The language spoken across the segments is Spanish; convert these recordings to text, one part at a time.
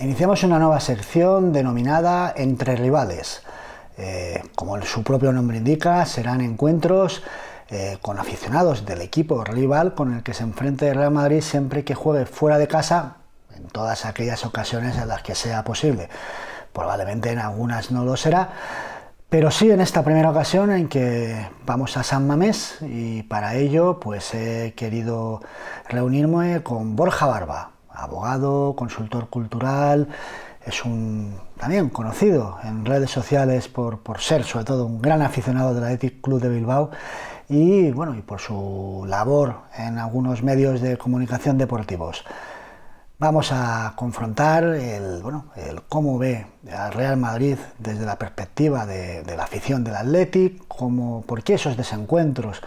Iniciamos una nueva sección denominada Entre Rivales. Como su propio nombre indica, serán encuentros con aficionados del equipo rival con el que se enfrente el Real Madrid siempre que juegue fuera de casa, en todas aquellas ocasiones en las que sea posible. Probablemente en algunas no lo será, pero sí en esta primera ocasión en que vamos a San Mamés, y para ello pues he querido reunirme con Borja Barba, abogado, consultor cultural. Es también conocido en redes sociales por ser sobre todo un gran aficionado del Athletic Club de Bilbao y por su labor en algunos medios de comunicación deportivos. Vamos a confrontar el cómo ve al Real Madrid desde la perspectiva de la afición del Athletic, por qué esos desencuentros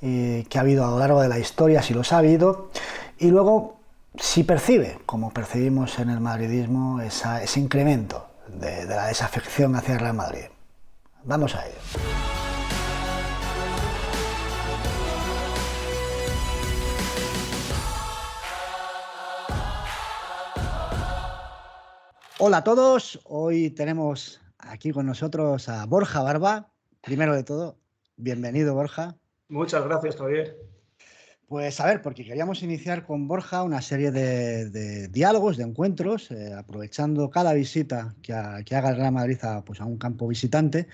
que ha habido a lo largo de la historia, si los ha habido, y luego si percibe, como percibimos en el madridismo, ese incremento de la desafección hacia el Real Madrid. Vamos a ello. Hola a todos, hoy tenemos aquí con nosotros a Borja Barba. Primero de todo, bienvenido, Borja. Muchas gracias, Javier. Pues a ver, porque queríamos iniciar con Borja una serie de diálogos, de encuentros, aprovechando cada visita que haga el Real Madrid a un campo visitante.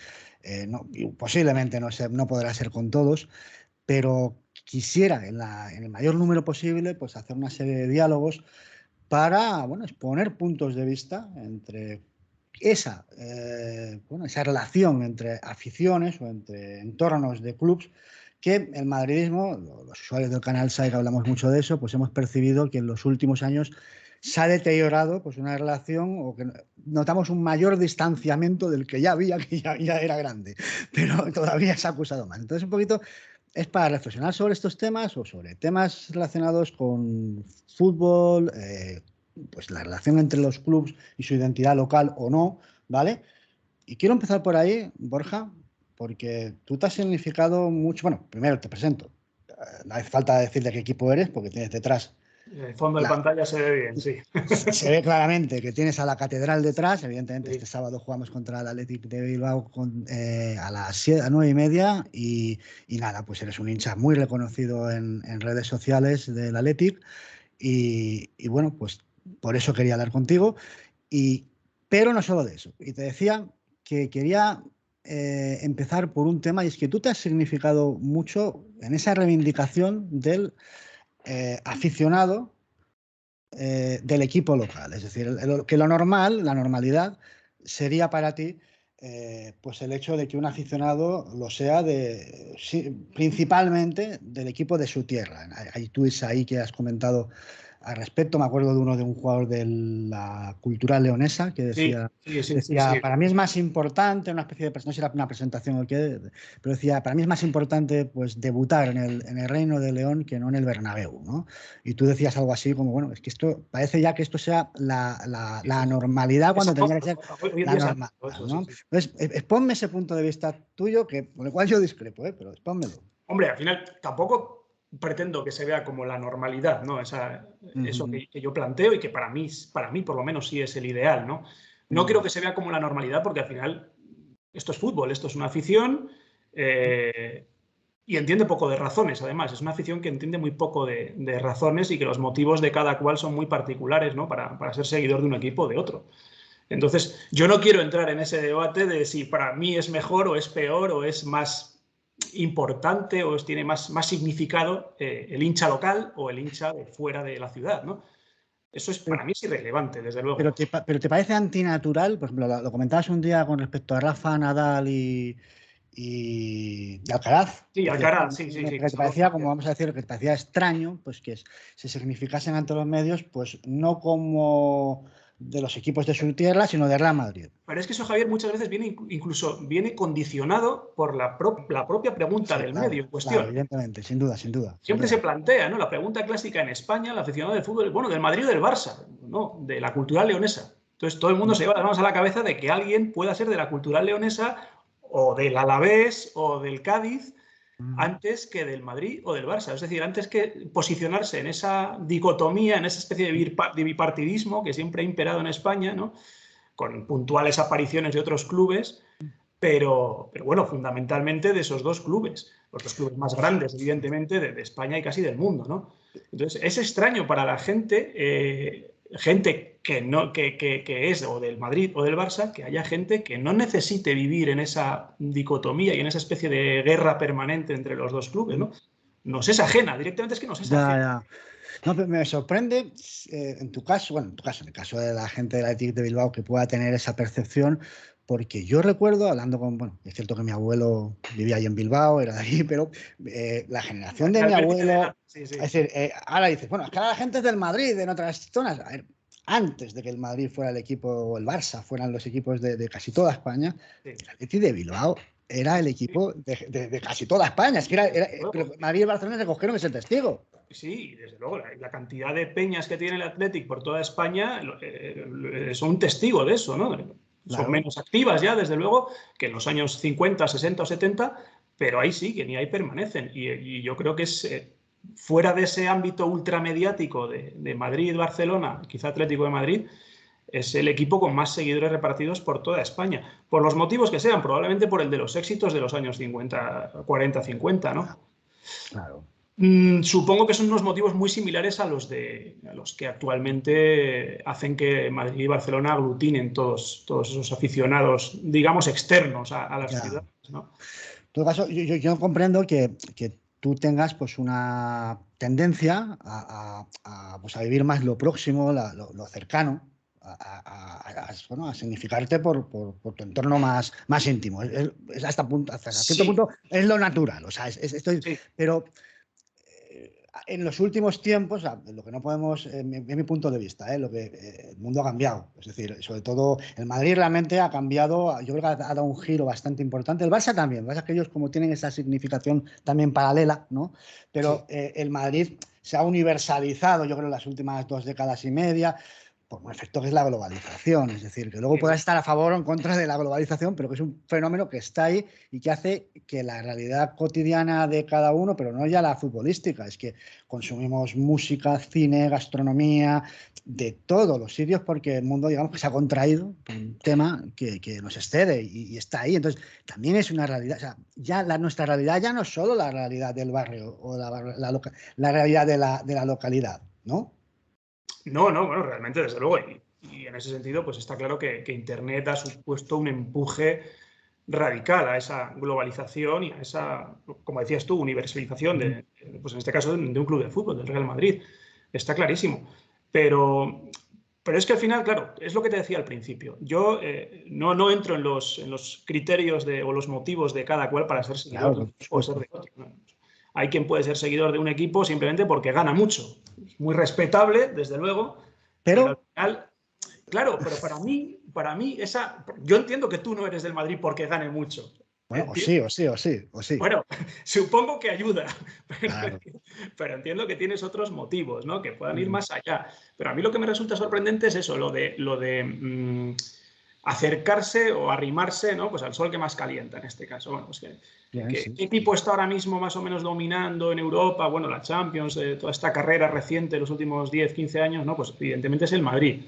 Posiblemente no podrá ser con todos, pero quisiera en el mayor número posible pues hacer una serie de diálogos para exponer puntos de vista entre esa relación entre aficiones o entre entornos de clubs que el madridismo, los usuarios del canal saben que hablamos mucho de eso, pues hemos percibido que en los últimos años se ha deteriorado una relación, o que notamos un mayor distanciamiento del que ya había, que ya era grande, pero todavía se ha acusado más. Entonces, un poquito es para reflexionar sobre estos temas o sobre temas relacionados con fútbol, pues la relación entre los clubs y su identidad local o no, ¿vale? Y quiero empezar por ahí, Borja, porque tú te has significado mucho. Bueno, primero te presento. No hace falta decir de qué equipo eres, porque tienes detrás. El fondo de pantalla se ve bien, sí. Se ve claramente que tienes a la catedral detrás. Evidentemente, sí. Este sábado jugamos contra el Athletic de Bilbao a las 9:30 y nada, pues eres un hincha muy reconocido en redes sociales del Athletic y bueno, pues por eso quería hablar contigo. Pero no solo de eso. Y te decía que quería empezar por un tema, y es que tú te has significado mucho en esa reivindicación del aficionado del equipo local. Es decir, que la normalidad sería para ti pues el hecho de que un aficionado lo sea principalmente del equipo de su tierra. Hay tweets ahí que has comentado al respecto. Me acuerdo de un jugador de la Cultural Leonesa que decía, sí. Para mí es más importante, una especie de, no sé si era una presentación o qué, pero decía, para mí es más importante pues debutar en el Reino de León que no en el Bernabéu, ¿no? Y tú decías algo así como, bueno, es que esto parece ya que esto sea la normalidad cuando tendría que ser la normalidad, ¿no? Entonces, ponme ese punto de vista tuyo, con el cual yo discrepo, pero expónmelo. Hombre, al final tampoco pretendo que se vea como la normalidad, ¿no? Eso que yo planteo y que para mí por lo menos sí es el ideal, ¿no? No quiero que se vea como la normalidad porque al final esto es fútbol, esto es una afición y entiende poco de razones, además. Es una afición que entiende muy poco de razones y que los motivos de cada cual son muy particulares, ¿no? Para ser seguidor de un equipo o de otro. Entonces, yo no quiero entrar en ese debate de si para mí es mejor o es peor o es más importante o tiene más significado el hincha local o el hincha de fuera de la ciudad, ¿no? Eso para mí es irrelevante, desde luego. Pero ¿te parece antinatural? Por ejemplo, lo comentabas un día con respecto a Rafa, Nadal y Alcaraz. Sí, Alcaraz, sí. Que te parecía, como vamos a decir, que te parecía extraño, pues que se significasen ante los medios, pues no como de los equipos de su tierra, sino de Real Madrid. Pero es que eso, Javier, muchas veces viene condicionado por la propia pregunta del medio en cuestión. Claro, evidentemente, sin duda. Siempre se plantea, ¿no? La pregunta clásica en España, el aficionado del fútbol, bueno, del Madrid o del Barça, ¿no? De la Cultural Leonesa. Entonces todo el mundo se lleva las manos a la cabeza de que alguien pueda ser de la Cultural Leonesa o del Alavés o del Cádiz. antes que del Madrid o del Barça. Es decir, antes que posicionarse en esa dicotomía, en esa especie de bipartidismo que siempre ha imperado en España, ¿no? Con puntuales apariciones de otros clubes, pero bueno, fundamentalmente de esos dos clubes, los dos clubes más grandes, evidentemente, de España y casi del mundo, ¿no? Entonces, es extraño para la gente, gente que, no, que es o del Madrid o del Barça, que haya gente que no necesite vivir en esa dicotomía y en esa especie de guerra permanente entre los dos clubes, ¿no? Nos es ajena, directamente es que nos es ajena. Ya. No, pero me sorprende en tu caso, bueno, en el caso de la gente del Athletic de Bilbao que pueda tener esa percepción, porque yo recuerdo, hablando con, bueno, es cierto que mi abuelo vivía ahí en Bilbao, era de ahí, pero la generación de mi abuelo, sí, sí. es decir, ahora dices, bueno, es que ahora la gente es del Madrid, en otras zonas, a ver, antes de que el Madrid fuera el equipo, o el Barça fueran los equipos de casi toda España, sí. El Athletic de Bilbao era el equipo de casi toda España, es que pero Madrid y Barcelona se cogieron ese testigo. Sí, desde luego, la cantidad de peñas que tiene el Athletic por toda España son un testigo de eso, ¿no? Claro. Son menos activas ya, desde luego, que en los años 50, 60 o 70, pero ahí siguen y ahí permanecen. Y yo creo que es fuera de ese ámbito ultramediático de Madrid, Barcelona, quizá Atlético de Madrid, es el equipo con más seguidores repartidos por toda España. Por los motivos que sean, probablemente por el de los éxitos de los años 50, 40, 50, ¿no? Claro. Supongo que son unos motivos muy similares a los que actualmente hacen que Madrid y Barcelona aglutinen todos esos aficionados, digamos, externos a las ciudades, ¿no? En todo caso, yo comprendo que tú tengas pues una tendencia pues, a vivir más lo próximo, lo cercano, a significarte por tu entorno más íntimo. Es hasta cierto punto es lo natural. O sea, pero en los últimos tiempos, lo que no podemos, en mi punto de vista, lo que el mundo ha cambiado. Es decir, sobre todo el Madrid realmente ha cambiado, yo creo que ha dado un giro bastante importante. El Barça también, el Barça que ellos como tienen esa significación también paralela, ¿no? Pero el Madrid se ha universalizado, yo creo, en las últimas 2 décadas y media, por un efecto que es la globalización, es decir, que luego puedas estar a favor o en contra de la globalización, pero que es un fenómeno que está ahí y que hace que la realidad cotidiana de cada uno, pero no ya la futbolística, es que consumimos música, cine, gastronomía, de todos los sitios, porque el mundo, digamos, que se ha contraído por un tema que nos excede y está ahí. Entonces, también es una realidad, o sea, ya nuestra realidad ya no es solo la realidad del barrio o la realidad de la localidad, ¿no? No, bueno, realmente, desde luego. Y en ese sentido, pues está claro que Internet ha supuesto un empuje radical a esa globalización y a esa, como decías tú, universalización pues en este caso, de un club de fútbol, del Real Madrid. Está clarísimo. Pero es que al final, claro, es lo que te decía al principio. Yo no entro en los criterios o los motivos de cada cual para ser seguidor de un equipo o ser de otro. ¿No? Hay quien puede ser seguidor de un equipo simplemente porque gana mucho. Es muy respetable, desde luego, pero al final, claro, pero para mí yo entiendo que tú no eres del Madrid porque gane mucho. Bueno, o sí. Bueno, supongo que ayuda, pero entiendo que tienes otros motivos, ¿no? Que puedan ir más allá. Pero a mí lo que me resulta sorprendente es eso, lo de acercarse o arrimarse, ¿no? Pues al sol que más calienta en este caso. Bueno, pues ¿qué equipo está ahora mismo más o menos dominando en Europa? Bueno, la Champions, toda esta carrera reciente de los últimos 10, 15 años, ¿no? Pues evidentemente es el Madrid.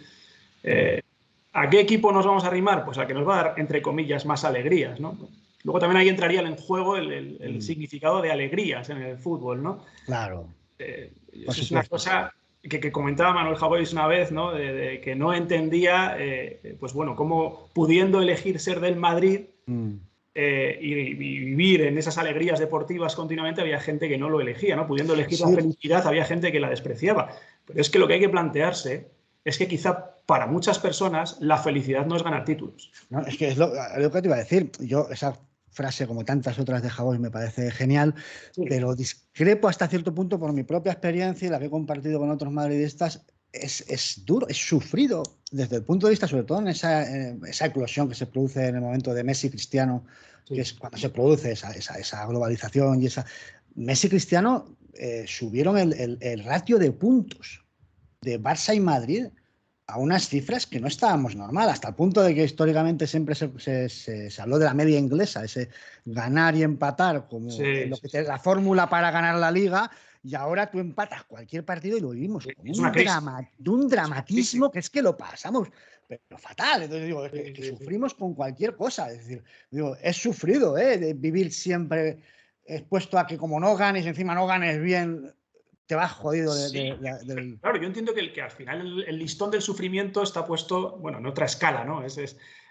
¿A qué equipo nos vamos a arrimar? Pues al que nos va a dar, entre comillas, más alegrías, ¿no? Luego también ahí entraría en juego el significado de alegrías en el fútbol, ¿no? Claro. Eso es una cosa que comentaba Manuel Javois una vez, ¿no? De que no entendía, pues bueno, cómo pudiendo elegir ser del Madrid y vivir en esas alegrías deportivas continuamente, había gente que no lo elegía, ¿no? Pudiendo elegir la felicidad, había gente que la despreciaba. Pero es que lo que hay que plantearse es que quizá para muchas personas la felicidad no es ganar títulos. No, es que es lo que te iba a decir. Yo esa frase, como tantas otras de Javois, me parece genial, pero discrepo hasta cierto punto por mi propia experiencia y la que he compartido con otros madridistas. Es duro, es sufrido desde el punto de vista, sobre todo en esa eclosión que se produce en el momento de Messi Cristiano, que es cuando se produce esa globalización y esa... Messi Cristiano subieron el ratio de puntos de Barça y Madrid a unas cifras que no estábamos normal, hasta el punto de que históricamente siempre se habló de la media inglesa, ese ganar y empatar como Sí, lo sí, que sí. la fórmula para ganar la liga, y ahora tú empatas cualquier partido y lo vivimos con Es una crisis. un Es una crisis. dramatismo que es que lo pasamos pero fatal. Entonces digo, Sí, que sí, sí. sufrimos con cualquier cosa. Es decir, digo, es sufrido, de vivir siempre expuesto a que como no ganes, encima no ganes bien, te vas jodido Sí, pero del... claro, yo entiendo que al final el listón del sufrimiento está puesto, bueno, en otra escala, ¿no? Es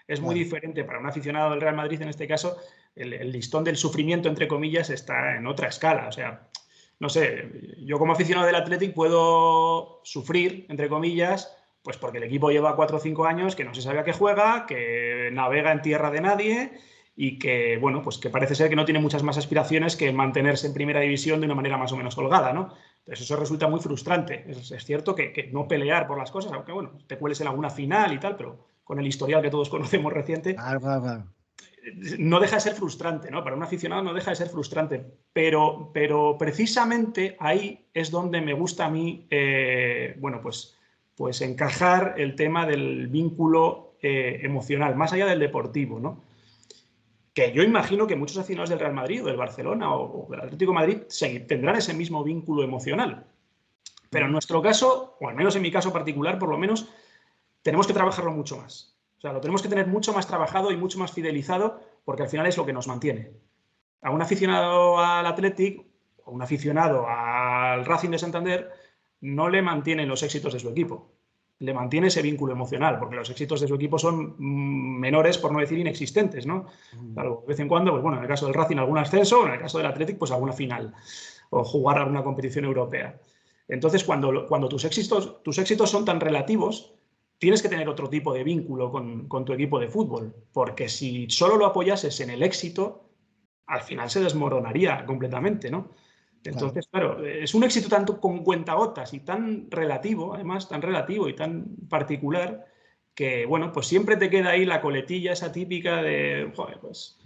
muy Claro. diferente para un aficionado del Real Madrid, en este caso, el listón del sufrimiento, entre comillas, está en otra escala. O sea, no sé, yo como aficionado del Athletic puedo sufrir, entre comillas, pues porque el equipo lleva 4 o 5 años que no se sabe a qué juega, que navega en tierra de nadie y que, bueno, pues que parece ser que no tiene muchas más aspiraciones que mantenerse en primera división de una manera más o menos holgada, ¿no? Entonces eso resulta muy frustrante. Es cierto que no pelear por las cosas, aunque bueno, te cueles en alguna final y tal, pero con el historial que todos conocemos reciente, Claro, claro, claro. no deja de ser frustrante, ¿no? Para un aficionado no deja de ser frustrante, pero precisamente ahí es donde me gusta a mí, bueno, pues encajar el tema del vínculo emocional, más allá del deportivo, ¿no? Que yo imagino que muchos aficionados del Real Madrid o del Barcelona o del Atlético de Madrid tendrán ese mismo vínculo emocional. Pero en nuestro caso, o al menos en mi caso particular, por lo menos, tenemos que trabajarlo mucho más. O sea, lo tenemos que tener mucho más trabajado y mucho más fidelizado, porque al final es lo que nos mantiene. A un aficionado al Athletic o un aficionado al Racing de Santander no le mantienen los éxitos de su equipo. Le mantiene ese vínculo emocional, porque los éxitos de su equipo son menores, por no decir inexistentes, ¿no? Claro, de vez en cuando, pues bueno, en el caso del Racing algún ascenso, en el caso del Athletic, pues alguna final o jugar alguna competición europea. Entonces, cuando tus éxitos son tan relativos, tienes que tener otro tipo de vínculo con tu equipo de fútbol, porque si solo lo apoyases en el éxito, al final se desmoronaría completamente, ¿no? Claro. Entonces, claro, es un éxito tanto con cuentagotas y tan relativo, además, tan relativo y tan particular, que, bueno, pues siempre te queda ahí la coletilla esa típica de, joder, pues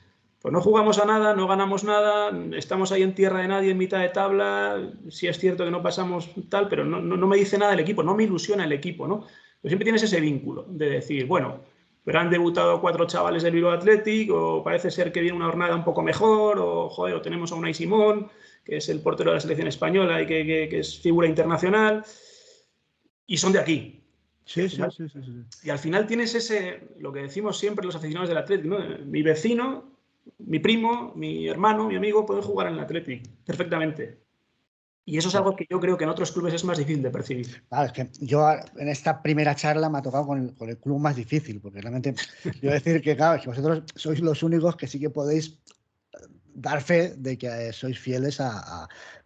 no jugamos a nada, no ganamos nada, estamos ahí en tierra de nadie, en mitad de tabla, sí es cierto que no pasamos tal, pero no me dice nada el equipo, no me ilusiona el equipo, ¿no? Pero siempre tienes ese vínculo de decir, bueno, pero han debutado 4 chavales del Bilbao Athletic, o parece ser que viene una jornada un poco mejor, o joder, o tenemos a Unai Simón, que es el portero de la selección española y que es figura internacional, y son de aquí. Y Sí, al sí, final, sí, sí, sí. y al final tienes lo que decimos siempre los aficionados del Athletic, ¿no? Mi vecino, mi primo, mi hermano, mi amigo pueden jugar en el Athletic perfectamente. Y eso es Claro. algo que yo creo que en otros clubes es más difícil de percibir. Claro, es que yo en esta primera charla me ha tocado con el club más difícil, porque realmente quiero decir que, claro, es que vosotros sois los únicos que sí que podéis dar fe de que sois fieles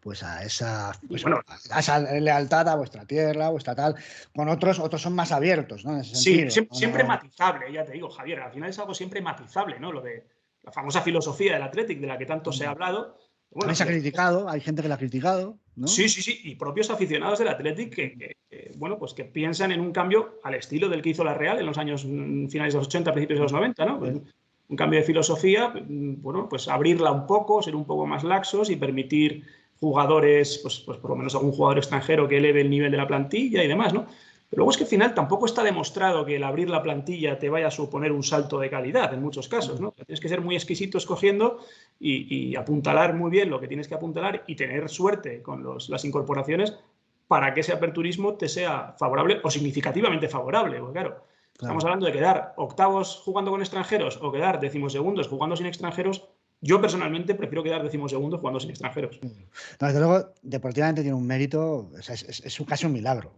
pues a esa, Y pues, bueno, a esa lealtad a vuestra tierra, a vuestra tal. Con otros son más abiertos, ¿no? En ese sí, sentido. No, siempre no, matizable, ya te digo, Javier, al final es algo siempre matizable, ¿no? Lo de la famosa filosofía del Athletic, de la que tanto se ha hablado. Bueno, también se ha criticado, hay gente que la ha criticado, ¿no? sí, sí, sí, y propios aficionados del Athletic bueno, pues que piensan en un cambio al estilo del que hizo la Real en los años finales de los 80, principios de los 90, ¿no? Pues un cambio de filosofía, bueno, pues abrirla un poco, ser un poco más laxos y permitir jugadores, pues por lo menos algún jugador extranjero que eleve el nivel de la plantilla y demás, ¿no? Pero luego es que al final tampoco está demostrado que el abrir la plantilla te vaya a suponer un salto de calidad en muchos casos, ¿no? Tienes que ser muy exquisito escogiendo y apuntalar muy bien lo que tienes que apuntalar y tener suerte con las incorporaciones para que ese aperturismo te sea favorable o significativamente favorable. Porque claro, estamos Claro. hablando de quedar octavos jugando con extranjeros o quedar decimosegundos jugando sin extranjeros. Yo personalmente prefiero quedar decimosegundos jugando sin extranjeros. No, desde luego, deportivamente tiene un mérito, o sea, es casi un milagro.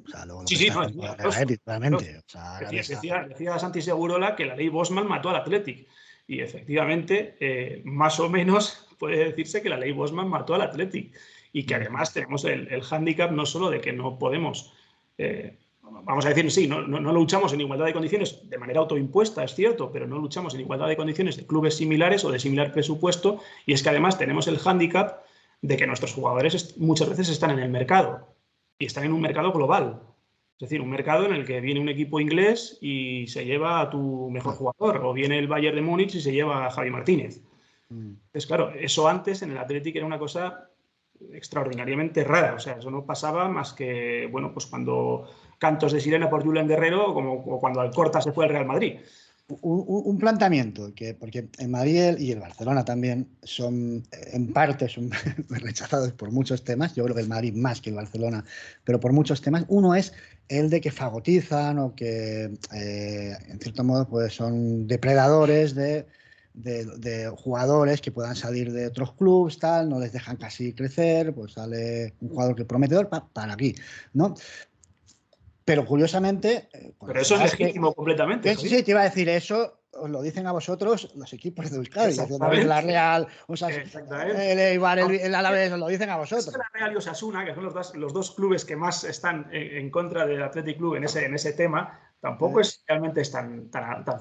O sea, lo Sí, que sí, está no, es haciendo el milagroso. Athletic, realmente. O sea, ahora Decía, ves decía, decía Santi Segurola que la ley Bosman mató al Athletic. Y efectivamente, más o menos puede decirse que la ley Bosman mató al Athletic. Y que además tenemos el hándicap no solo de que no podemos, vamos a decir, sí, no luchamos en igualdad de condiciones de manera autoimpuesta, es cierto, pero no luchamos en igualdad de condiciones de clubes similares o de similar presupuesto. Y es que además tenemos el hándicap de que nuestros jugadores muchas veces están en el mercado y están en un mercado global. Es decir, un mercado en el que viene un equipo inglés y se lleva a tu mejor jugador, o viene el Bayern de Múnich y se lleva a Javi Martínez. mm, Entonces, claro, eso antes en el Athletic era una cosa extraordinariamente rara. O sea, eso no pasaba más que, bueno, pues cuando cantos de sirena por Julen Guerrero o cuando Alcorta se fue al Real Madrid. Un planteamiento, porque el Madrid y el Barcelona también son, en parte, son rechazados por muchos temas. Yo creo que el Madrid más que el Barcelona, pero por muchos temas. Uno es el de que fagotizan o que, en cierto modo, pues son depredadores de jugadores que puedan salir de otros clubes, tal, no les dejan casi crecer, pues sale un jugador que prometedor para aquí, ¿no? Pero curiosamente... Pero eso es legítimo completamente. Sí, te iba a decir eso, os lo dicen a vosotros los equipos de Euskadi, la Real, o sea, el Eibar, el Alavés, os lo dicen a vosotros. La Real y Osasuna, que son los dos clubes que más están en contra del Athletic Club en ese tema, tampoco es realmente tan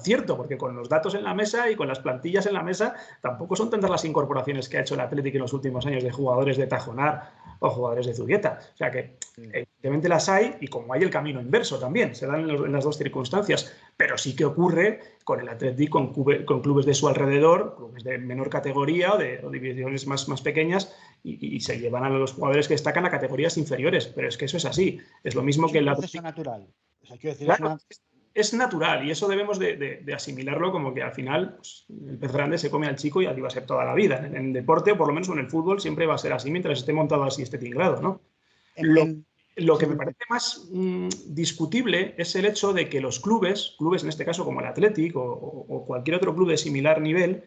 cierto, porque con los datos en la mesa y con las plantillas en la mesa, tampoco son tantas las incorporaciones que ha hecho el Athletic en los últimos años de jugadores de Tajonar o jugadores de Zubieta. O sea que evidentemente las hay, y como hay el camino inverso también, se dan en las dos circunstancias, pero sí que ocurre con el Athletic, con clubes de su alrededor, clubes de menor categoría o divisiones más pequeñas, y se llevan a los jugadores que destacan a categorías inferiores, pero es que eso es así, es lo mismo que el Athletic. Es un proceso natural. O sea, quiero decir, claro, es natural, y eso debemos de asimilarlo como que al final pues, el pez grande se come al chico y así va a ser toda la vida. En el deporte, o por lo menos en el fútbol, siempre va a ser así mientras esté montado así este tinglado, ¿no? Lo que me parece más discutible es el hecho de que los clubes en este caso como el Athletic o cualquier otro club de similar nivel,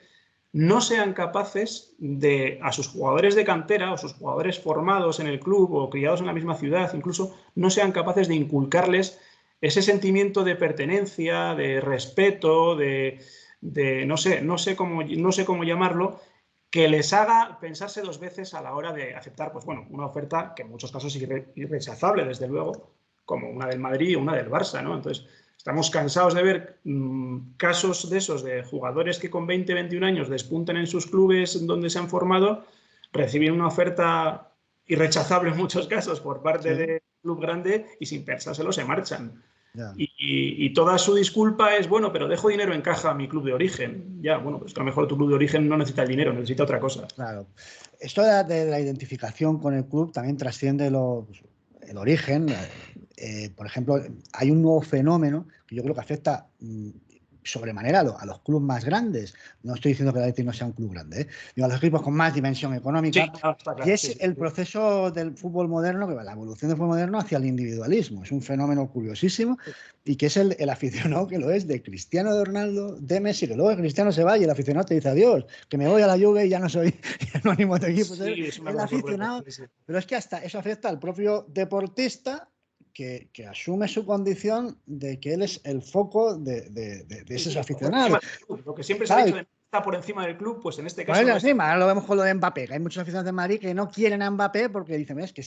no sean capaces de, a sus jugadores de cantera o sus jugadores formados en el club o criados en la misma ciudad, incluso, no sean capaces de inculcarles ese sentimiento de pertenencia, de respeto, de no sé cómo llamarlo, que les haga pensarse dos veces a la hora de aceptar, pues bueno, una oferta que en muchos casos es irrechazable, desde luego, como una del Madrid o una del Barça, ¿no? Entonces, estamos cansados de ver casos de esos, de jugadores que con 20, 21 años despuntan en sus clubes donde se han formado, reciben una oferta irrechazable en muchos casos por parte del club grande y sin pensárselo se marchan. Yeah. Y toda su disculpa es, bueno, pero dejo dinero en caja a mi club de origen. Ya, bueno, pues a lo mejor tu club de origen no necesita el dinero, necesita otra cosa. Claro. Esto de la identificación con el club también trasciende el origen. Por ejemplo, hay un nuevo fenómeno que yo creo que afecta sobremanera a los clubes más grandes. No estoy diciendo que el Athletic no sea un club grande, ¿eh? Digo, a los equipos con más dimensión económica. Sí, claro, y es el proceso del fútbol moderno, la evolución del fútbol moderno hacia el individualismo. Es un fenómeno curiosísimo y que es el aficionado que lo es de Cristiano, de Ronaldo, de Messi, que luego el Cristiano se va y el aficionado te dice adiós, que me voy a la Juve y ya no soy anónimo de equipo. Sí, es el aficionado, pero es que hasta eso afecta al propio deportista que asume su condición de que él es el foco de esos aficionados. Lo que siempre se ha dicho está por encima del club, pues en este caso... Bueno, encima, ahora lo vemos con lo de Mbappé, que hay muchos aficionados de Madrid que no quieren a Mbappé porque dicen, es que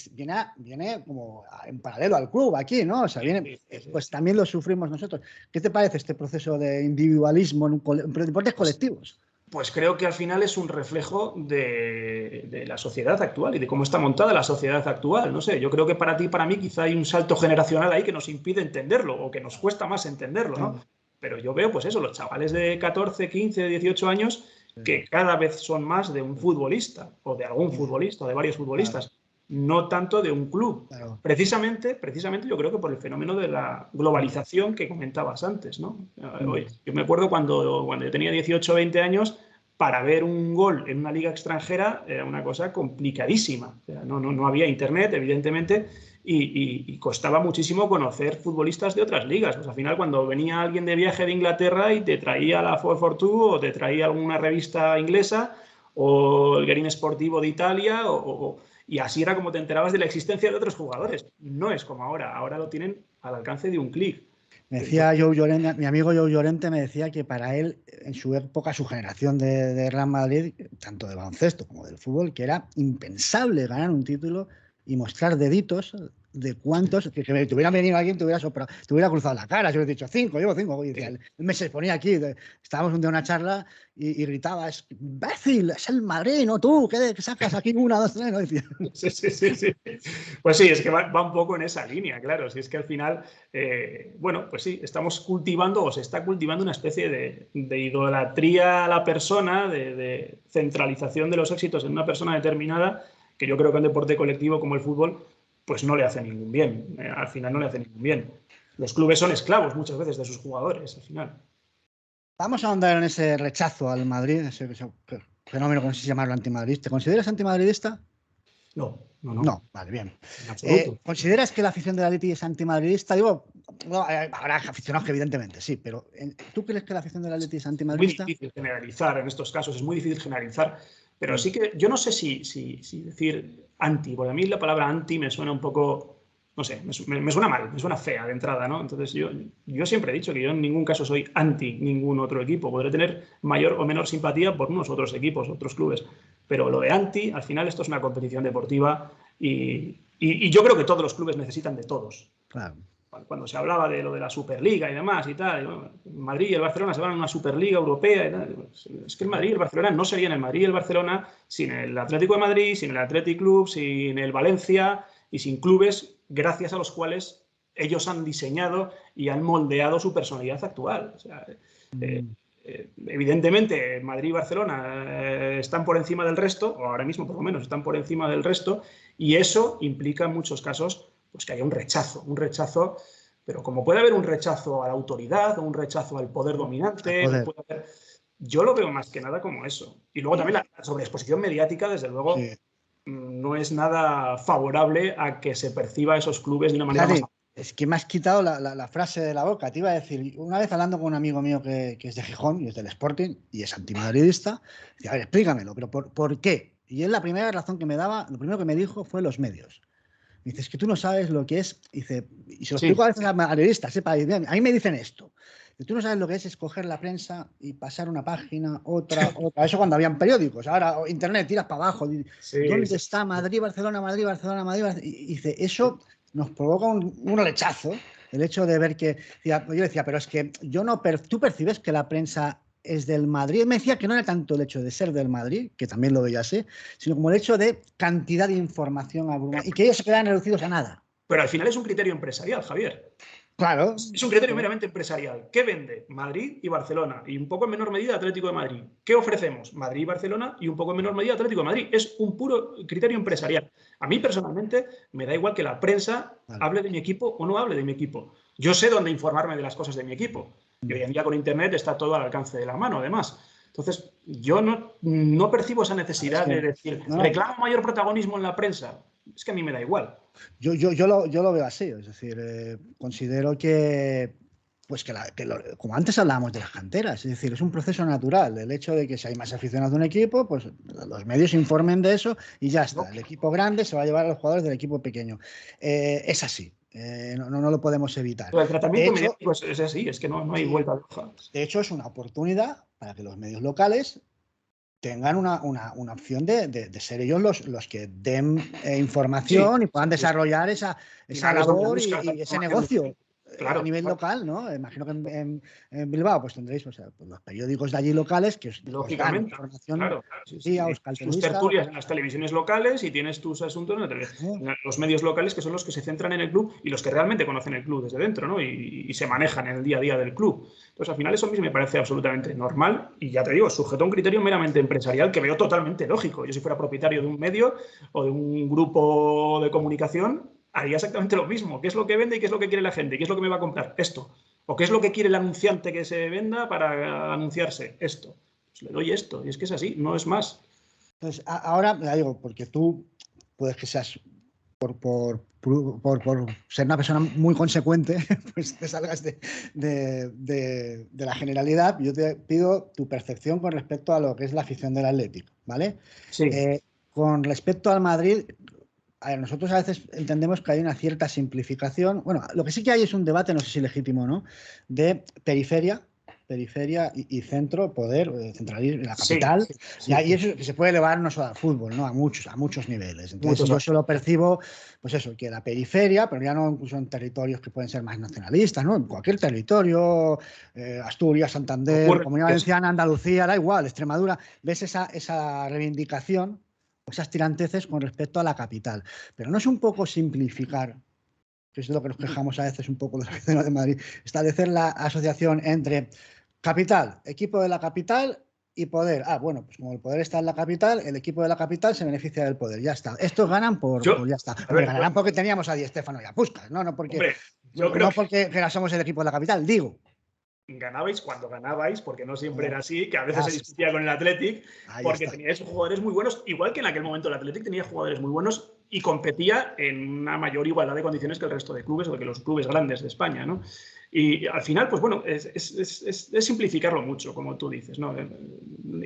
viene como en paralelo al club aquí, ¿no? O sea, viene, pues también lo sufrimos nosotros. ¿Qué te parece este proceso de individualismo en deportes colectivos? Pues creo que al final es un reflejo de la sociedad actual y de cómo está montada la sociedad actual. No sé, yo creo que para ti y para mí quizá hay un salto generacional ahí que nos impide entenderlo o que nos cuesta más entenderlo, ¿no? Pero yo veo, pues eso, los chavales de 14, 15, 18 años que cada vez son más de un futbolista o de algún futbolista o de varios futbolistas, no tanto de un club. Precisamente yo creo que por el fenómeno de la globalización que comentabas antes, ¿no? Yo me acuerdo cuando yo tenía 18 o 20 años, para ver un gol en una liga extranjera era una cosa complicadísima. O sea, no había internet, evidentemente, y costaba muchísimo conocer futbolistas de otras ligas. Pues al final, cuando venía alguien de viaje de Inglaterra y te traía la 442 o te traía alguna revista inglesa o el Guerin Sportivo de Italia y así era como te enterabas de la existencia de otros jugadores. No es como ahora. Ahora lo tienen al alcance de un clic. Me decía Joe Llorente, mi amigo Joe Llorente me decía que para él, en su época, su generación de Real Madrid, tanto de baloncesto como del fútbol, que era impensable ganar un título y mostrar deditos de cuántos, que te hubiera venido alguien, te hubiera cruzado la cara, si hubiera dicho 5, llevo 5. Y él me se ponía aquí, estábamos un día en una charla y gritaba, es imbécil, es el Madrid, no tú, ¿qué sacas aquí 1, 2, 3? ¿No? Decía. Sí. Pues sí, es que va un poco en esa línea, claro. Si es que al final, bueno, pues sí, estamos cultivando o se está cultivando una especie de idolatría a la persona, de centralización de los éxitos en una persona determinada, que yo creo que un deporte colectivo como el fútbol pues no le hace ningún bien. Al final no le hace ningún bien. Los clubes son esclavos muchas veces de sus jugadores, al final. Vamos a ahondar en ese rechazo al Madrid, ese fenómeno que no sé si llamarlo antimadridista. ¿Te consideras antimadridista? No. No, vale, bien. En absoluto. ¿Consideras que la afición del Atleti es antimadridista? Digo, no, habrá aficionados que evidentemente sí, pero ¿tú crees que la afición del Atleti es antimadridista? Es muy difícil generalizar en estos casos, es muy difícil generalizar, pero sí que yo no sé si decir anti, porque a mí la palabra anti me suena un poco, no sé, me suena mal, me suena fea de entrada, ¿no? Entonces yo siempre he dicho que yo en ningún caso soy anti ningún otro equipo, podré tener mayor o menor simpatía por unos otros equipos, otros clubes, pero lo de anti, al final esto es una competición deportiva y yo creo que todos los clubes necesitan de todos. Claro. Cuando se hablaba de lo de la Superliga y demás y tal, bueno, Madrid y el Barcelona se van a una Superliga europea y tal. Es que el Madrid y el Barcelona no serían el Madrid y el Barcelona sin el Atlético de Madrid, sin el Athletic Club, sin el Valencia y sin clubes gracias a los cuales ellos han diseñado y han moldeado su personalidad actual. O sea, evidentemente, Madrid y Barcelona están por encima del resto, o ahora mismo por lo menos están por encima del resto, y eso implica en muchos casos pues que haya un rechazo, pero como puede haber un rechazo a la autoridad o un rechazo al poder dominante, yo lo veo más que nada como eso. Y luego también la sobreexposición mediática, desde luego, sí, no es nada favorable a que se perciba esos clubes de una manera más... Es que me has quitado la frase de la boca. Te iba a decir, una vez hablando con un amigo mío que es de Gijón y es del Sporting y es antimadridista, decía, a ver, explícamelo, pero ¿por qué? Y él la primera razón que me daba, lo primero que me dijo fue los medios. Me dice, es que tú no sabes lo que es, dice, y se lo explico a veces a madridistas, a mí me dicen esto. Tú no sabes lo que es escoger la prensa y pasar una página, otra. Eso cuando habían periódicos. Ahora internet, tiras para abajo. ¿Dónde está Madrid, Barcelona, Madrid, Barcelona, Madrid? Y dice, eso nos provoca un rechazo. El hecho de ver que... Yo decía, pero es que tú percibes que la prensa es del Madrid. Me decía que no era tanto el hecho de ser del Madrid, que también lo veía así, sino como el hecho de cantidad de información abrumada y que ellos se quedan reducidos a nada. Pero al final es un criterio empresarial, Javier. Claro. Es un criterio meramente empresarial. ¿Qué vende? Madrid y Barcelona. Y un poco en menor medida Atlético de Madrid. ¿Qué ofrecemos? Madrid y Barcelona y un poco en menor medida Atlético de Madrid. Es un puro criterio empresarial. A mí personalmente me da igual que la prensa hable de mi equipo o no hable de mi equipo. Yo sé dónde informarme de las cosas de mi equipo. Y hoy en día con internet está todo al alcance de la mano, además. Entonces, yo no percibo esa necesidad de decir, reclamo mayor protagonismo en la prensa. Es que a mí me da igual. Yo lo veo así, es decir, considero que, pues como antes hablábamos de las canteras, es decir, es un proceso natural. El hecho de que si hay más aficionados de un equipo, pues los medios informen de eso y ya está. El equipo grande se va a llevar a los jugadores del equipo pequeño. Es así. No lo podemos evitar. Pero el tratamiento mediático es así, es que no hay vuelta de hoja. De hecho, es una oportunidad para que los medios locales tengan una opción de ser ellos los que den información y puedan desarrollar esa labor y ese negocio. Claro, a nivel local, ¿no? Imagino que en Bilbao pues tendréis pues los periódicos de allí locales que os dan información. Claro. Tus tertulias en las televisiones locales y tienes tus asuntos en los medios locales que son los que se centran en el club y los que realmente conocen el club desde dentro, ¿no? Y se manejan en el día a día del club. Entonces, al final eso a mí me parece absolutamente normal y ya te digo, sujeto a un criterio meramente empresarial que veo totalmente lógico. Yo si fuera propietario de un medio o de un grupo de comunicación haría exactamente lo mismo. ¿Qué es lo que vende y qué es lo que quiere la gente? ¿Qué es lo que me va a comprar? Esto. ¿O qué es lo que quiere el anunciante que se venda para anunciarse? Esto. Pues le doy esto. Y es que es así, no es más. Entonces, ahora, ya digo, porque tú puedes que seas, por ser una persona muy consecuente, pues te salgas de la generalidad. Yo te pido tu percepción con respecto a lo que es la afición del Atlético, ¿vale? Sí. Con respecto al Madrid... A ver, nosotros a veces entendemos que hay una cierta simplificación. Bueno, lo que sí que hay es un debate, no sé si legítimo o no, de periferia y centro, poder, centralismo, la capital. Sí. Y ahí eso se puede elevar no solo al fútbol, ¿no? A muchos niveles. Entonces yo solo percibo, pues eso, que la periferia, pero ya no incluso en territorios que pueden ser más nacionalistas, ¿no? En cualquier territorio, Asturias, Santander, Comunidad Valenciana, Andalucía, da igual, Extremadura, ves esa reivindicación, esas tiranteces con respecto a la capital. Pero no es un poco simplificar, que es de lo que nos quejamos a veces un poco los aficionados de Madrid, establecer la asociación entre capital, equipo de la capital y poder. Ah, bueno, pues como el poder está en la capital, el equipo de la capital se beneficia del poder. Ya está. Estos ganan por ya está. Hombre, ganarán porque teníamos a Di Stéfano y a Puskás, no porque, hombre, yo creo no porque somos el equipo de la capital, digo. Ganabais cuando ganabais, porque no siempre era así, que a veces Ya, se discutía con el Athletic, ahí porque está. teníais jugadores muy buenos, igual que en aquel momento el Athletic tenía jugadores muy buenos y competía en una mayor igualdad de condiciones que el resto de clubes o que los clubes grandes de España, ¿no? Y al final, pues bueno, es simplificarlo mucho, como tú dices, ¿no?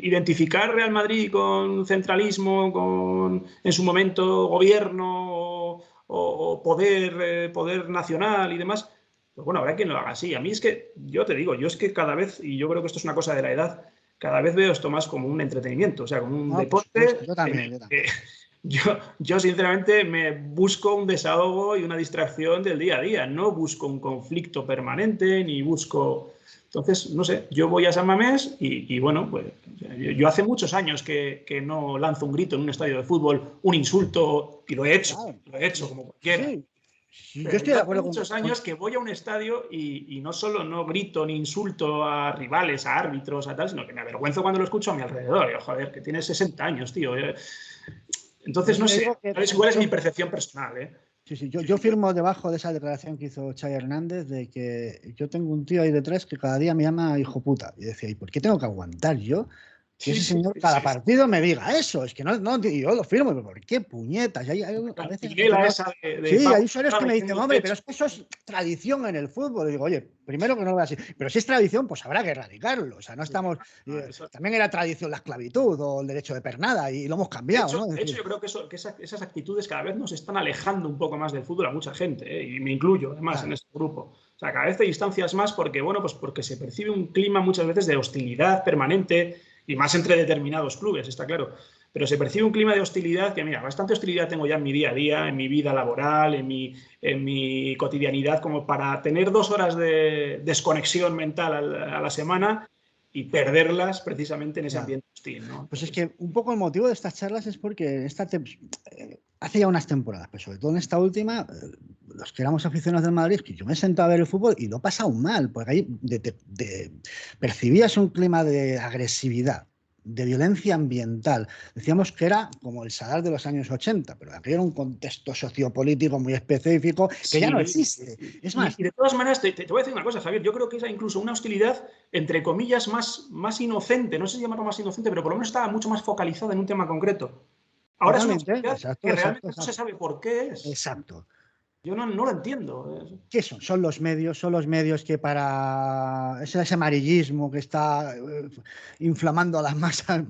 Identificar Real Madrid con centralismo, con en su momento gobierno o poder nacional y demás. Pues bueno, habrá quien lo haga así. A mí es que, yo te digo, yo es que cada vez, y yo creo que esto es una cosa de la edad, cada vez veo esto más como un entretenimiento, o sea, como un deporte. Yo también. Yo sinceramente me busco un desahogo y una distracción del día a día. No busco un conflicto permanente, ni busco... Entonces, no sé, yo voy a San Mamés y bueno, pues yo hace muchos años que no lanzo un grito en un estadio de fútbol, un insulto, y lo he hecho como cualquiera. Sí, yo estoy de acuerdo hace muchos años que voy a un estadio y no solo no grito ni insulto a rivales, a árbitros, a tal, sino que me avergüenzo cuando lo escucho a mi alrededor. Yo, joder, que tienes 60 años, tío. Entonces, no sé, igual es mi percepción personal, ¿eh? Sí, yo firmo debajo de esa declaración que hizo Xavi Hernández de que yo tengo un tío ahí detrás que cada día me llama hijo puta. Y decía, ¿y por qué tengo que aguantar yo que ese señor cada partido me diga eso? Es que no yo lo firmo, pero ¿por qué puñetas? Hay a veces hay usuarios que me dicen, hombre, pero es que eso es tradición en el fútbol. Y digo, oye, primero que no lo veo así, pero si es tradición, pues habrá que erradicarlo. O sea, no estamos... también era tradición la esclavitud o el derecho de pernada y lo hemos cambiado, de hecho, yo creo que esas actitudes cada vez nos están alejando un poco más del fútbol a mucha gente, ¿eh? Y me incluyo además en este grupo. O sea, cada vez te distancias más porque, bueno, pues porque se percibe un clima muchas veces de hostilidad permanente y más entre determinados clubes, está claro. Pero se percibe un clima de hostilidad que, mira, bastante hostilidad tengo ya en mi día a día, en mi vida laboral, en mi cotidianidad, como para tener 2 horas de desconexión mental a la semana y perderlas precisamente en ese ambiente hostil, ¿no? Pues es que un poco el motivo de estas charlas es porque hace ya unas temporadas, pero sobre todo en esta última, los que éramos aficionados del Madrid, que yo me he sentado a ver el fútbol y lo he pasado mal, porque ahí percibías un clima de agresividad, de violencia ambiental. Decíamos que era como el Sadar de los años 80, pero aquello era un contexto sociopolítico muy específico que ya no existe. Es más, y de todas maneras, te voy a decir una cosa, Javier. Yo creo que es incluso una hostilidad, entre comillas, más inocente. No sé si llamarlo más inocente, pero por lo menos estaba mucho más focalizada en un tema concreto. Ahora es una hostilidad que realmente no se sabe por qué es. Exacto. Yo no lo entiendo. ¿Qué son? Son los medios que para ese amarillismo que está inflamando a las masas.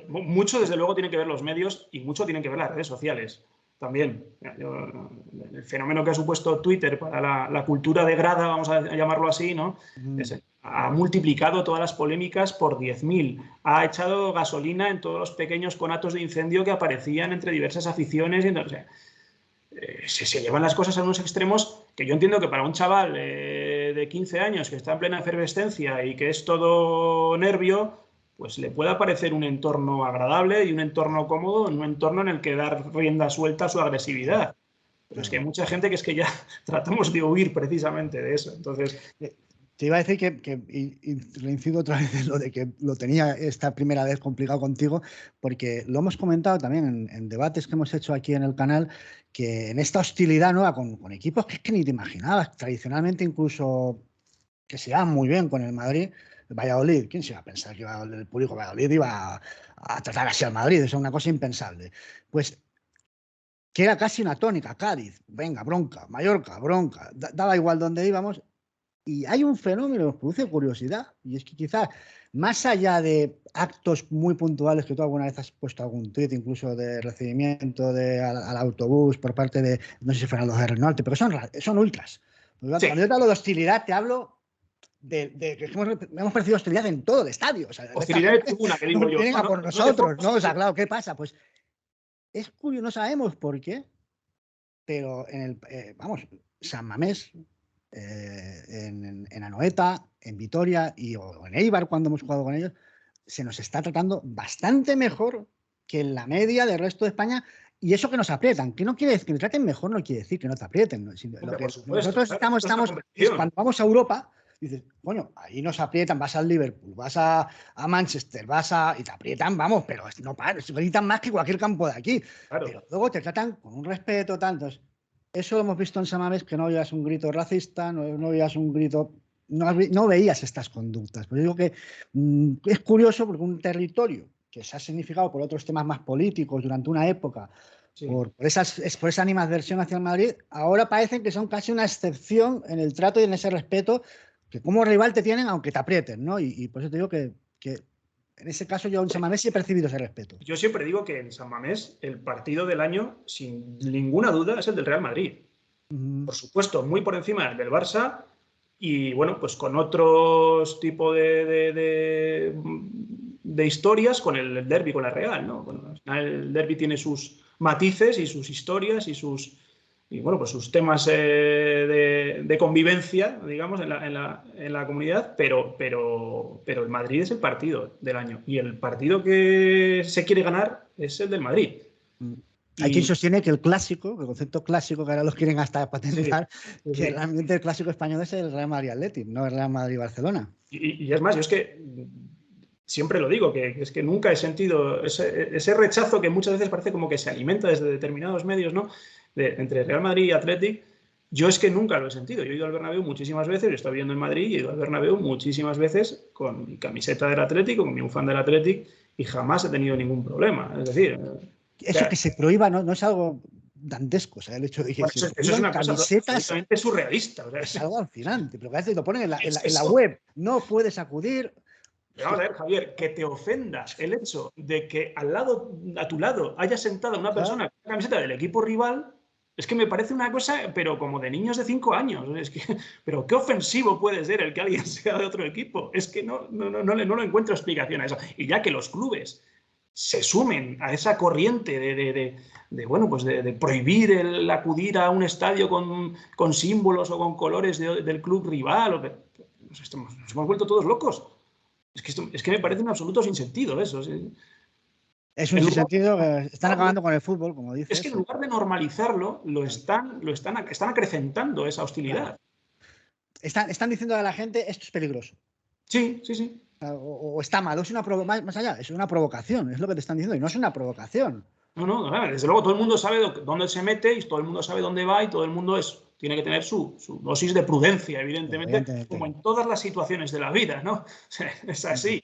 Mucho, desde luego, tiene que ver los medios y mucho tienen que ver las redes sociales también. El fenómeno que ha supuesto Twitter para la cultura de grada, vamos a llamarlo así, ¿no? Ha multiplicado todas las polémicas por 10.000. Ha echado gasolina en todos los pequeños conatos de incendio que aparecían entre diversas aficiones. Se llevan las cosas a unos extremos que yo entiendo que para un chaval de 15 años que está en plena efervescencia y que es todo nervio, pues le pueda parecer un entorno agradable y un entorno cómodo, un entorno en el que dar rienda suelta a su agresividad. Pero es que hay mucha gente que es que ya tratamos de huir precisamente de eso. Entonces... Te iba a decir y le incido otra vez en lo de que lo tenía esta primera vez complicado contigo, porque lo hemos comentado también en debates que hemos hecho aquí en el canal, que en esta hostilidad nueva con equipos que es que ni te imaginabas, tradicionalmente incluso que se llevan muy bien con el Madrid, el Valladolid, ¿quién se iba a pensar que el público Valladolid iba a tratar así al Madrid? Eso es una cosa impensable. Pues que era casi una tónica, Cádiz, venga, bronca, Mallorca, bronca, daba igual donde íbamos. Y hay un fenómeno que nos produce curiosidad, y es que quizás más allá de actos muy puntuales que tú alguna vez has puesto algún tuit, incluso de recibimiento al autobús por parte de, no sé si fueran los del Norte, pero son ultras. Sí. Cuando yo te hablo de hostilidad, te hablo de que hemos percibido hostilidad en todo el estadio. O sea, hostilidad de tribuna, que digo yo. Vienen a por nosotros, ¿no? O sea, claro, ¿qué pasa? Pues es curioso, no sabemos por qué, pero vamos, San Mamés, en Anoeta, en Vitoria o en Eibar, cuando hemos jugado con ellos, se nos está tratando bastante mejor que en la media del resto de España. Y eso que nos aprietan, que no quiere decir que nos traten mejor, no quiere decir que no te aprieten. ¿No? Lo que nosotros estamos es cuando vamos a Europa, dices, bueno, ahí nos aprietan, vas al Liverpool, vas a Manchester, y te aprietan, vamos, pero no paran, gritan más que cualquier campo de aquí. Claro. Pero luego te tratan con un respeto, tantos. Eso lo hemos visto en San Mamés, que no oías un grito racista, no oías un grito, no veías estas conductas. Pues digo que es curioso porque un territorio que se ha significado por otros temas más políticos durante una época, Sí. por esa animadversión hacia el Madrid, ahora parecen que son casi una excepción en el trato y en ese respeto que como rival te tienen aunque te aprieten, ¿no? Y por eso te digo que en ese caso yo en San Mamés sí he percibido ese respeto. Yo siempre digo que en San Mamés el partido del año, sin ninguna duda, es el del Real Madrid. Por supuesto, muy por encima del Barça y, bueno, pues con otros tipos de historias, con el derbi, con la Real, ¿no? Bueno, el derbi tiene sus matices y sus historias y bueno, pues sus temas de convivencia, digamos, en la comunidad, pero el Madrid es el partido del año y el partido que se quiere ganar es el del Madrid. Hay quien sostiene que el clásico, el concepto clásico, que ahora los quieren hasta patentizar, que realmente el clásico español es el Real Madrid-Athletic, no el Real Madrid-Barcelona. Y es más, yo es que siempre lo digo, que es que nunca he sentido ese rechazo que muchas veces parece como que se alimenta desde determinados medios, ¿no? Entre Real Madrid y Athletic. Yo es que nunca lo he sentido. Yo he ido al Bernabéu muchísimas veces, yo estoy viviendo en Madrid y he ido al Bernabéu muchísimas veces con mi camiseta del Athletic, con mi bufanda del Athletic y jamás he tenido ningún problema. Es decir, eso que se prohíba no es algo dantesco, o sea, el hecho de que bueno, eso es una cosa absolutamente surrealista. O sea, es algo alucinante, pero que a veces lo ponen en la web, no puedes acudir. Pero vamos a ver, Javier, que te ofenda el hecho de que a tu lado haya sentada una persona con una camiseta del equipo rival, es que me parece una cosa, pero como de niños de 5 años. Es que, pero qué ofensivo puede ser el que alguien sea de otro equipo. Es que no le encuentro explicación a eso. Y ya que los clubes se sumen a esa corriente bueno, pues de prohibir el acudir a un estadio con símbolos o con colores del club rival, nos hemos vuelto todos locos. Es que me parece un absoluto sinsentido eso. Es un sinsentido que están acabando con el fútbol, como dices. Es que en lugar de normalizarlo, están acrecentando esa hostilidad. Claro. Están diciendo a la gente, esto es peligroso. Sí, sí, sí. O está mal, es más allá, es una provocación, es lo que te están diciendo, y no es una provocación. No, desde luego todo el mundo sabe dónde se mete y todo el mundo sabe dónde va y todo el mundo tiene que tener su dosis de prudencia, evidentemente, como en todas las situaciones de la vida, ¿no? Es así.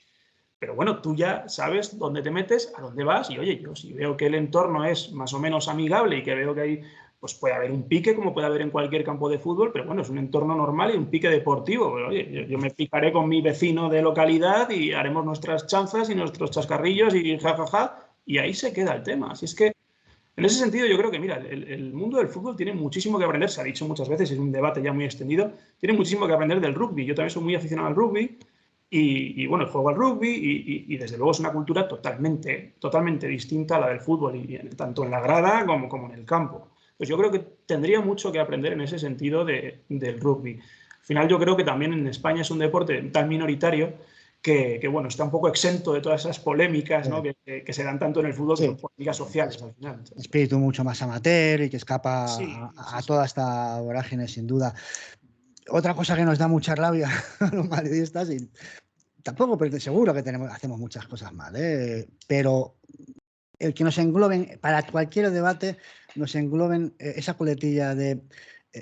Pero bueno, tú ya sabes dónde te metes, a dónde vas y, oye, yo si veo que el entorno es más o menos amigable y que veo que hay, pues puede haber un pique como puede haber en cualquier campo de fútbol, pero bueno, es un entorno normal y un pique deportivo. Pero, oye, yo me picaré con mi vecino de localidad y haremos nuestras chanzas y nuestros chascarrillos y jajaja, y ahí se queda el tema. Así es que, en ese sentido, yo creo que, mira, el mundo del fútbol tiene muchísimo que aprender, se ha dicho muchas veces, es un debate ya muy extendido, tiene muchísimo que aprender del rugby. Yo también soy muy aficionado al rugby. Y bueno, juego al rugby y desde luego es una cultura totalmente distinta a la del fútbol, tanto en la grada como en el campo. Pues yo creo que tendría mucho que aprender en ese sentido del rugby. Al final yo creo que también en España es un deporte tan minoritario que bueno, está un poco exento de todas esas polémicas, ¿no? que se dan tanto en el fútbol como en políticas sociales al final. Espíritu mucho más amateur y que escapa a toda esta vorágine, sin duda. Otra cosa que nos da mucha rabia a los madridistas, y tampoco, pero seguro que hacemos muchas cosas mal, pero el que nos engloben, para cualquier debate, nos engloben esa coletilla de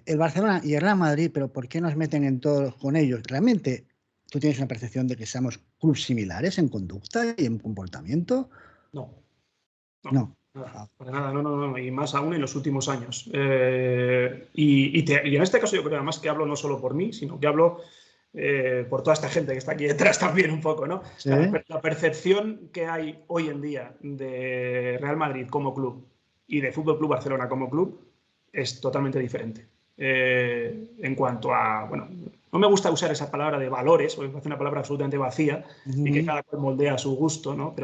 el Barcelona y el Real Madrid, pero ¿por qué nos meten en todos con ellos? ¿Realmente tú tienes una percepción de que seamos clubes similares en conducta y en comportamiento? No. Para nada, no, y más aún en los últimos años. Y en este caso yo creo además que hablo no solo por mí, sino que hablo por toda esta gente que está aquí detrás también un poco, ¿no? ¿Sí? La percepción que hay hoy en día de Real Madrid como club y de Fútbol Club Barcelona como club es totalmente diferente. En cuanto a, bueno, no me gusta usar esa palabra de valores, porque me parece una palabra absolutamente vacía y que cada cual moldea a su gusto, ¿no?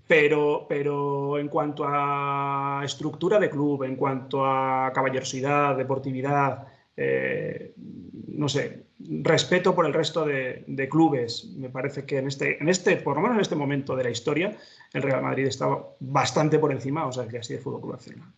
Pero en cuanto a estructura de club, en cuanto a caballerosidad, deportividad, no sé, respeto por el resto de clubes, me parece que por lo menos en este momento de la historia, el Real Madrid estaba bastante por encima, o sea, que así de Fútbol Club Barcelona.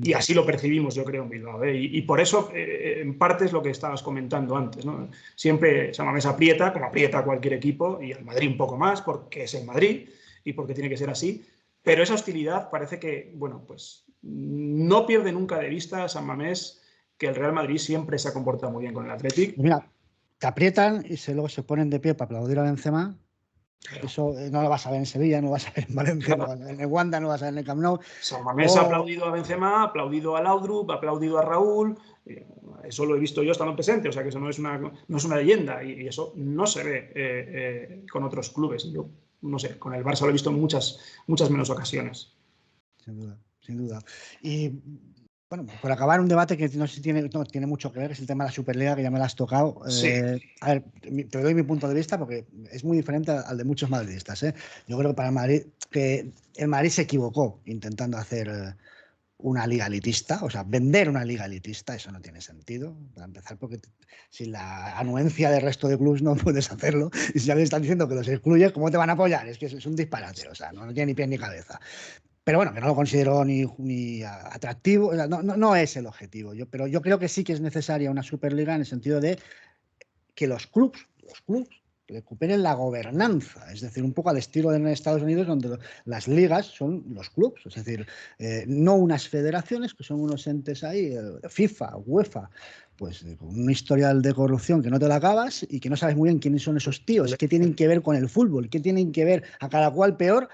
Y así lo percibimos, yo creo, en Bilbao, ¿eh? Y por eso, en parte, es lo que estabas comentando antes, ¿no? Siempre San Mamés aprieta, como aprieta cualquier equipo, y el Madrid un poco más, porque es el Madrid y porque tiene que ser así. Pero esa hostilidad parece que, bueno, pues no pierde nunca de vista San Mamés que el Real Madrid siempre se ha comportado muy bien con el Athletic. Mira, te aprietan y luego se ponen de pie para aplaudir a Benzema. Claro. Eso no lo vas a ver en Sevilla, no lo vas a ver en Valencia, no lo vas a ver en el Wanda, no lo vas a ver en el Camp Nou. San Mamés ha aplaudido a Benzema, ha aplaudido a Laudrup, ha aplaudido a Raúl. Eso lo he visto yo estando presente, o sea que eso no es una leyenda y eso no se ve con otros clubes. Yo no sé, con el Barça lo he visto en muchas menos ocasiones. Sin duda, sin duda. Y bueno, por acabar un debate que no sé si tiene mucho que ver, es el tema de la Superliga, que ya me lo has tocado. Sí. A ver, te doy mi punto de vista porque es muy diferente al de muchos madridistas, ¿eh? Yo creo que para el Madrid, que el Madrid se equivocó intentando hacer una liga elitista, o sea, vender una liga elitista, eso no tiene sentido, para empezar, porque sin la anuencia del resto de clubes no puedes hacerlo, y si ya le están diciendo que los excluyes, ¿cómo te van a apoyar? Es que es un disparate, o sea, no tiene ni pie ni cabeza. Pero bueno, que no lo considero ni atractivo, o sea, no es el objetivo, pero yo creo que sí que es necesaria una Superliga en el sentido de que los clubes recuperen la gobernanza, es decir, un poco al estilo de Estados Unidos, donde las ligas son los clubes, es decir, no unas federaciones que son unos entes ahí, FIFA, UEFA, pues con una historial de corrupción que no te la acabas y que no sabes muy bien quiénes son esos tíos, qué tienen que ver con el fútbol, qué tienen que ver a cada cual peor.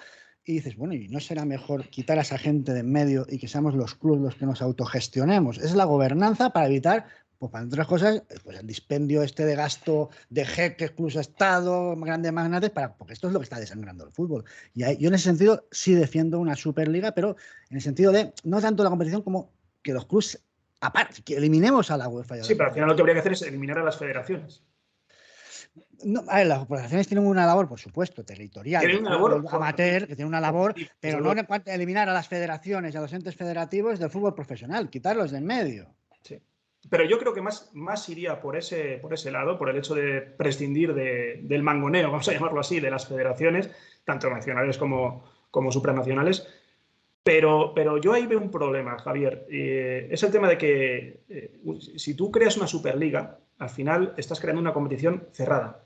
Y dices, bueno, ¿y no será mejor quitar a esa gente de en medio y que seamos los clubes los que nos autogestionemos? Es la gobernanza para evitar, pues para otras cosas, pues el dispendio este de gasto de jeques, plus Estado, grandes magnates, porque esto es lo que está desangrando el fútbol. Y yo en ese sentido sí defiendo una Superliga, pero en el sentido de no tanto la competición como que los clubes, aparte, que eliminemos a la UEFA. Sí, pero al final lo que habría que hacer es eliminar a las federaciones. No, a ver, las corporaciones tienen una labor, por supuesto, territorial, tienen una labor amateur, que tiene una labor, pero no en cuanto a eliminar a las federaciones y a los entes federativos del fútbol profesional, quitarlos de en medio. Sí. Pero yo creo que más iría por ese lado, por el hecho de prescindir del mangoneo, vamos a llamarlo así, de las federaciones, tanto nacionales como supranacionales. Pero yo ahí veo un problema, Javier. Es el tema de que si tú creas una Superliga, al final estás creando una competición cerrada,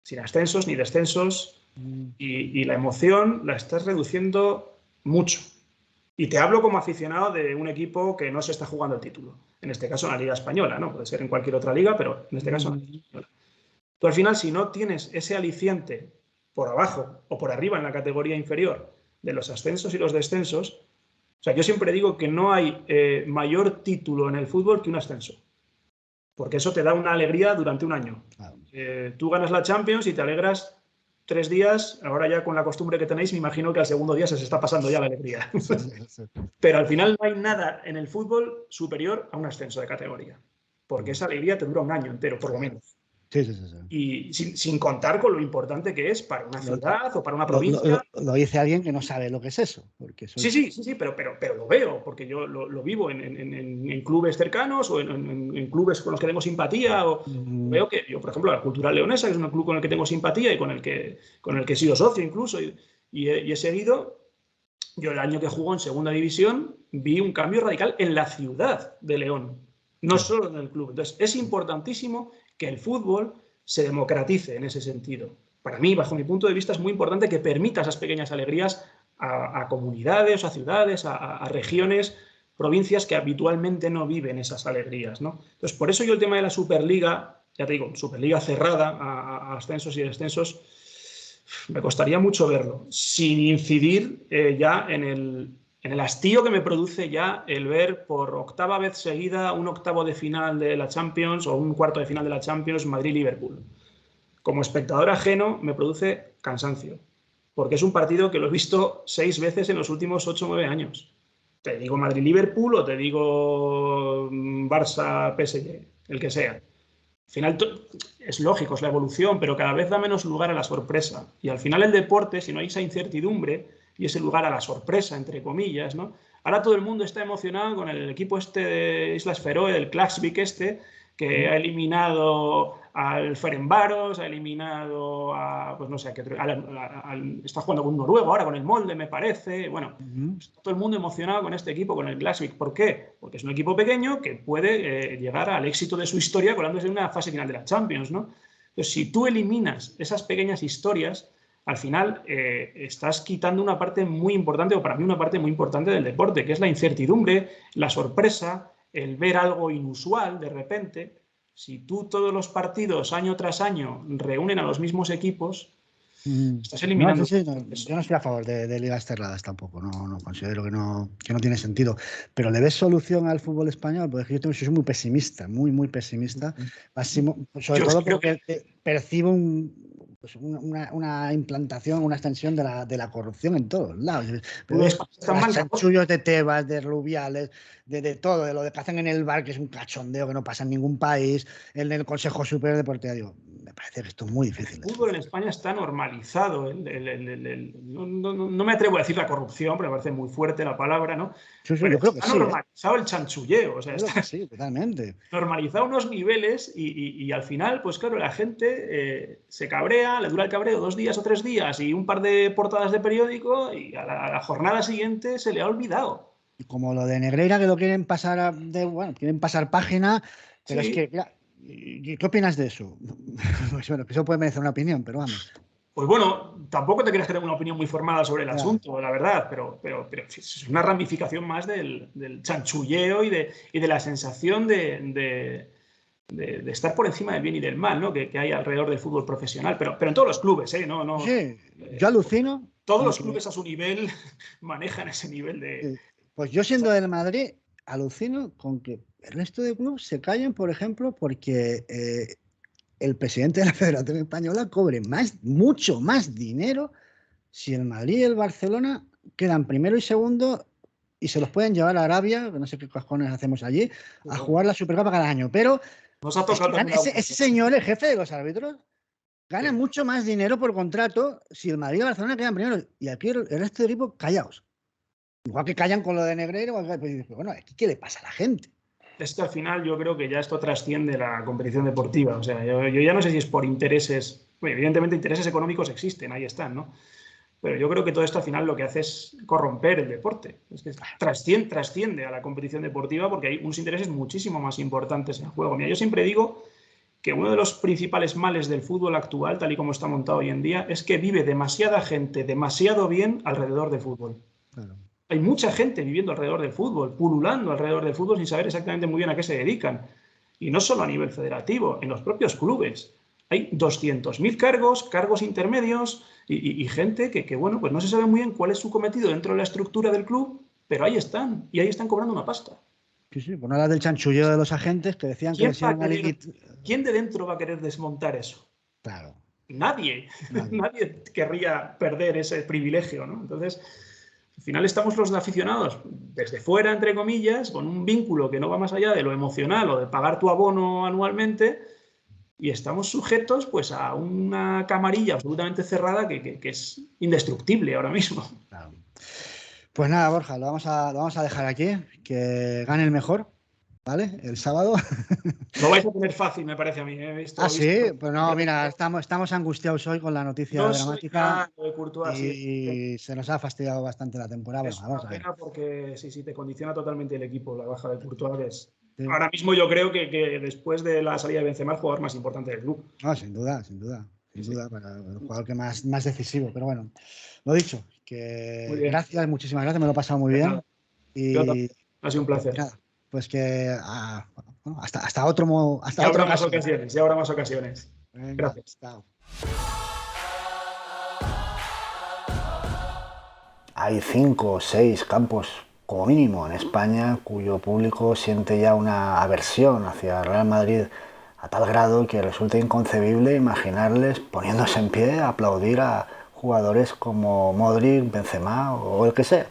sin ascensos ni descensos, y la emoción la estás reduciendo mucho. Y te hablo como aficionado de un equipo que no se está jugando el título. En este caso, en la Liga Española, ¿no? Puede ser en cualquier otra liga, pero en este caso, en la Liga Española. Tú al final, si no tienes ese aliciente por abajo o por arriba en la categoría inferior de los ascensos y los descensos, o sea, yo siempre digo que no hay mayor título en el fútbol que un ascenso. Porque eso te da una alegría durante un año. Tú ganas la Champions y te alegras 3 días, ahora ya con la costumbre que tenéis, me imagino que al segundo día se está pasando ya la alegría. Pero al final no hay nada en el fútbol superior a un ascenso de categoría, porque esa alegría te dura un año entero, por lo menos. Sí. Y sin contar con lo importante que es para una ciudad o para una provincia. Lo dice alguien que no sabe lo que es eso. Porque Sí, pero lo veo, porque yo lo vivo en clubes cercanos o en clubes con los que tengo simpatía. Veo que yo, por ejemplo, la Cultural Leonesa, que es un club con el que tengo simpatía y con el que he sido socio incluso, y he seguido. Yo el año que jugó en Segunda División vi un cambio radical en la ciudad de León, no solo en el club. Entonces, es importantísimo que el fútbol se democratice en ese sentido. Para mí, bajo mi punto de vista, es muy importante que permita esas pequeñas alegrías a comunidades, a ciudades, a regiones, provincias que habitualmente no viven esas alegrías, ¿no? Entonces, por eso yo el tema de la Superliga, ya te digo, Superliga cerrada a ascensos y descensos, me costaría mucho verlo, sin incidir ya en el hastío que me produce ya el ver por octava vez seguida un octavo de final de la Champions o un cuarto de final de la Champions Madrid-Liverpool. Como espectador ajeno me produce cansancio, porque es un partido que lo he visto 6 veces en los últimos 8 o 9 años. Te digo Madrid-Liverpool o te digo Barça-PSG, el que sea. Al final es lógico, es la evolución, pero cada vez da menos lugar a la sorpresa. Y al final el deporte, si no hay esa incertidumbre y ese lugar a la sorpresa, entre comillas, ¿no? Ahora todo el mundo está emocionado con el equipo este de Islas Feroe, del Klaksvik este, que ha eliminado al Ferencváros, ha eliminado a, pues no sé, está jugando con un noruego ahora, con el Molde, me parece. Bueno, está todo el mundo emocionado con este equipo, con el Glasgow. ¿Por qué? Porque es un equipo pequeño que puede llegar al éxito de su historia colándose en una fase final de la Champions, ¿no? Entonces, si tú eliminas esas pequeñas historias, al final estás quitando una parte muy importante, o para mí una parte muy importante del deporte, que es la incertidumbre, la sorpresa, el ver algo inusual de repente. Si tú todos los partidos, año tras año, reúnen a los mismos equipos, estás eliminando. Yo no estoy a favor de ligas cerradas tampoco, no considero que no tiene sentido. Pero ¿le ves solución al fútbol español? Porque yo soy muy pesimista, muy pesimista. Sobre todo porque percibo una implantación, una extensión de la corrupción en todos lados. Los chanchullos de Tebas, de Rubiales, de todo, de lo que hacen en el bar, que es un cachondeo que no pasa en ningún país, en el Consejo Superior de Deportes. Digo, me parece que esto es muy difícil. El fútbol en España está normalizado. No me atrevo a decir la corrupción, porque me parece muy fuerte la palabra, ¿no? Sí, yo creo que está normalizado el chanchulleo. O sea, está sí, totalmente. Normalizado unos niveles y al final, pues claro, la gente se cabrea, le dura el cabreo 2 días o 3 días y un par de portadas de periódico y a la jornada siguiente se le ha olvidado. Y como lo de Negreira, que lo quieren pasar quieren pasar página, pero sí. Es que, ¿qué opinas de eso? Pues bueno, eso puede merecer una opinión, pero vamos. Pues bueno, tampoco te creas que tengo una opinión muy formada sobre el asunto, la verdad, pero es una ramificación más del chanchulleo y de la sensación de estar por encima del bien y del mal, ¿no? que hay alrededor del fútbol profesional, pero en todos los clubes, ¿eh? Sí, yo alucino. Todos los clubes a su nivel manejan ese nivel de... Pues yo, siendo del Madrid, alucino con que el resto de clubes se callen, por ejemplo, porque el presidente de la Federación Española cobre mucho más dinero si el Madrid y el Barcelona quedan primero y segundo y se los pueden llevar a Arabia, que no sé qué cojones hacemos allí, a jugar la Supercopa cada año. Pero nos ha tocado ese señor, el jefe de los árbitros, gana mucho más dinero por contrato si el Madrid y el Barcelona quedan primero. Y aquí el resto de equipos, callaos. Igual que callan con lo de Negreira, pues, bueno, ¿qué le pasa a la gente? Es que al final yo creo que ya esto trasciende la competición deportiva. O sea, yo ya no sé si es por intereses. Bueno, evidentemente intereses económicos existen, ahí están, ¿no? Pero yo creo que todo esto al final lo que hace es corromper el deporte. Es que trasciende a la competición deportiva porque hay unos intereses muchísimo más importantes en juego. Mira, yo siempre digo que uno de los principales males del fútbol actual, tal y como está montado hoy en día, es que vive demasiada gente demasiado bien alrededor del fútbol. Claro. Hay mucha gente viviendo alrededor del fútbol, pululando alrededor del fútbol sin saber exactamente muy bien a qué se dedican. Y no solo a nivel federativo, en los propios clubes. Hay 200.000 cargos intermedios y gente que, bueno, pues no se sabe muy bien cuál es su cometido dentro de la estructura del club, pero ahí están, y ahí están cobrando una pasta. Sí, pues no hablas del chanchulleo de los agentes que decían que ¿Quién de dentro va a querer desmontar eso? Claro. Nadie querría perder ese privilegio, ¿no? Entonces, al final estamos los aficionados desde fuera, entre comillas, con un vínculo que no va más allá de lo emocional o de pagar tu abono anualmente, y estamos sujetos pues a una camarilla absolutamente cerrada que es indestructible ahora mismo. Claro. Pues nada, Borja, lo vamos a dejar aquí, que gane el mejor, ¿vale? El sábado. Lo vais a tener fácil, me parece a mí. Sí, pues no, mira, estamos angustiados hoy con la noticia dramática de Courtois, y se nos ha fastidiado bastante la temporada. Es una pena porque sí, te condiciona totalmente el equipo, la baja de Courtois. Sí. Ahora mismo yo creo que después de la salida de Benzema, el jugador más importante del club. No, sin duda, para el jugador que más decisivo. Pero bueno, lo dicho, que gracias, muchísimas gracias, me lo he pasado muy bien. Y ha sido un placer. Nada, pues que hasta otra ocasión. Ya habrá más ocasiones. Venga, gracias. Chao. Hay 5 o 6 campos como mínimo en España cuyo público siente ya una aversión hacia el Real Madrid a tal grado que resulta inconcebible imaginarles poniéndose en pie a aplaudir a jugadores como Modric, Benzema o el que sea.